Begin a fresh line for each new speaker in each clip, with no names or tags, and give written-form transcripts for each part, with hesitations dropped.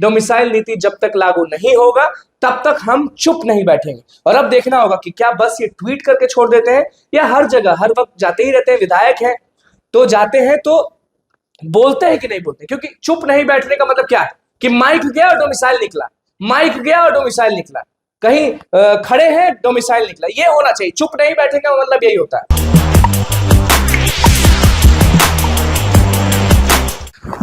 Domicile नीति जब तक लागू नहीं होगा तब तक हम चुप नहीं बैठेंगे। और अब देखना होगा कि क्या बस ये ट्वीट करके छोड़ देते हैं या हर जगह हर वक्त जाते ही रहते हैं। विधायक हैं तो जाते हैं तो बोलते हैं कि नहीं बोलते, क्योंकि चुप नहीं बैठने का मतलब क्या है कि माइक गया और डोमिसाइल निकला, माइक गया और डोमिसाइल निकला, कहीं खड़े हैं डोमिसाइल निकला, ये होना चाहिए। चुप नहीं बैठने का मतलब यही होता है।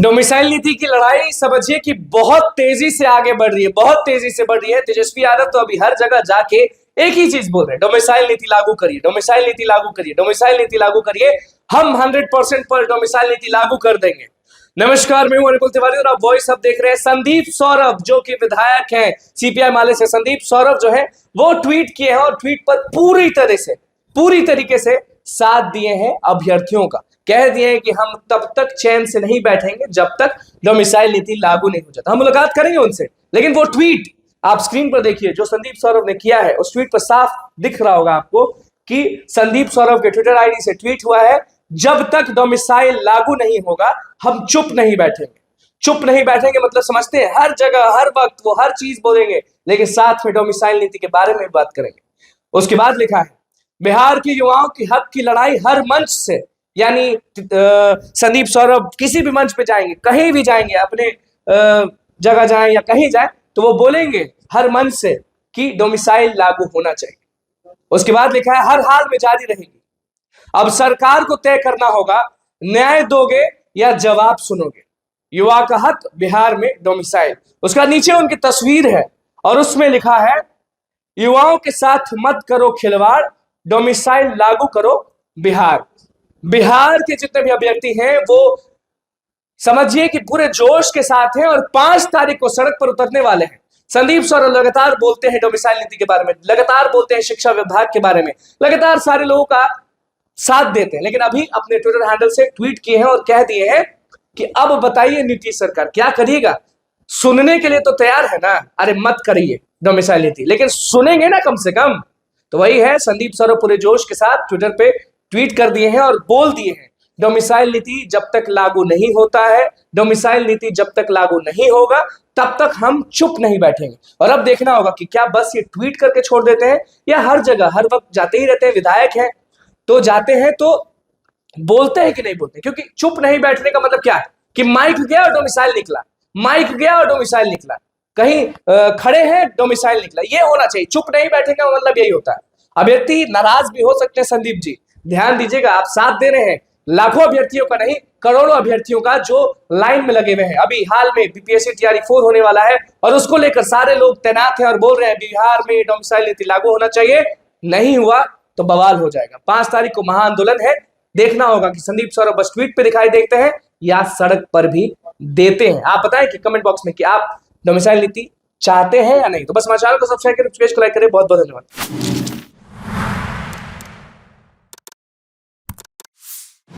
डोमिसाइल नीति की लड़ाई समझिए कि बहुत तेजी से आगे बढ़ रही है, बहुत तेजी से बढ़ रही है। तेजस्वी यादव तो अभी हर जगह जाके एक ही चीज बोल रहे हैं, डोमिसाइल नीति लागू करिए, डोमिसाइल नीति लागू करिए, डोमिसाइल नीति लागू करिए, हम 100% पर डोमिसाइल नीति लागू कर देंगे। नमस्कार, मैं हूं अनिकुल तिवारी और आप वॉइस अब देख रहे हैं। संदीप सौरभ जो कि विधायक हैं सीपीआई माले से, संदीप सौरभ जो है वो ट्वीट किए हैं और ट्वीट पर पूरी तरीके से साथ दिए हैं अभ्यर्थियों का। कह दिए हैं कि हम तब तक चैन से नहीं बैठेंगे जब तक डोमिसाइल नीति लागू नहीं हो जाता। हम मुलाकात करेंगे उनसे, लेकिन वो ट्वीट आप स्क्रीन पर देखिए जो संदीप सौरभ ने किया है। उस ट्वीट पर साफ दिख रहा होगा आपको कि संदीप सौरभ के ट्विटर आईडी से ट्वीट हुआ है, जब तक डोमिसाइल लागू नहीं होगा हम चुप नहीं बैठेंगे। चुप नहीं बैठेंगे मतलब समझते हैं, हर जगह हर वक्त वो हर चीज बोलेंगे, लेकिन साथ में डोमिसाइल नीति के बारे में बात करेंगे। उसके बाद लिखा है, बिहार के युवाओं की हक की लड़ाई हर मंच से, यानी संदीप सौरभ किसी भी मंच पे जाएंगे, कहीं भी जाएंगे, अपने जगह जाएं या कहीं जाएं, तो वो बोलेंगे हर मंच से कि डोमिसाइल लागू होना चाहिए। उसके बाद लिखा है, हर हाल में जारी रहेगी, अब सरकार को तय करना होगा, न्याय दोगे या जवाब सुनोगे, युवा का हक बिहार में डोमिसाइल। उसका नीचे उनकी तस्वीर है और उसमें लिखा है, युवाओं के साथ मत करो खिलवाड़, डोमिसाइल लागू करो बिहार। बिहार के जितने भी अभ्यर्थी हैं वो समझिए कि पूरे जोश के साथ हैं और 5 तारीख को सड़क पर उतरने वाले हैं। संदीप सौरभ लगातार बोलते हैं डोमिसाइल नीति के बारे में, लगातार बोलते हैं शिक्षा विभाग के बारे में, लगातार सारे लोगों का साथ देते हैं, लेकिन अभी अपने ट्विटर हैंडल से ट्वीट किए हैं और कह दिए हैं कि अब बताइए नीतीश सरकार क्या करिएगा। सुनने के लिए तो तैयार है ना, अरे मत करिए डोमिसाइल नीति, लेकिन सुनेंगे ना कम से कम। तो वही है, संदीप सौरभ पूरे जोश के साथ ट्विटर पे ट्वीट कर दिए हैं और बोल दिए हैं, डोमिसाइल नीति जब तक लागू नहीं होता है, डोमिसाइल नीति जब तक लागू नहीं होगा तब तक हम चुप नहीं बैठेंगे। और अब देखना होगा कि क्या बस ये ट्वीट करके छोड़ देते हैं या हर जगह हर वक्त जाते ही रहते हैं। विधायक हैं तो जाते हैं तो बोलते हैं कि नहीं बोलते, क्योंकि चुप नहीं बैठने का मतलब क्या है कि माइक गया और डोमिसाइल निकला, माइक गया और डोमिसाइल निकला, कहीं खड़े हैं डोमिसाइल निकला, ये होना चाहिए। चुप नहीं बैठने का मतलब यही होता है। अभ्यर्थी नाराज भी हो सकते हैं। संदीप जी ध्यान दीजिएगा, आप साथ दे रहे हैं लाखों अभ्यर्थियों का नहीं, करोड़ों अभ्यर्थियों का जो लाइन में लगे हुए हैं। अभी हाल में बीपीएससी टीआरई 4 होने वाला है और उसको लेकर सारे लोग तैनात हैं और बोल रहे हैं बिहार में डोमिसाइल नीति लागू होना चाहिए। नहीं हुआ तो बवाल हो जाएगा। 5 तारीख को महाआंदोलन है, देखना होगा कि संदीप सौरभ बस ट्वीट पे दिखाई देते हैं या सड़क पर भी देते हैं। आप बताएं कि कमेंट बॉक्स में कि आप डोमिसाइल नीति चाहते हैं या नहीं। तो बस हमारे चैनल को सब्सक्राइब करें, पेज को लाइक करें। बहुत बहुत धन्यवाद।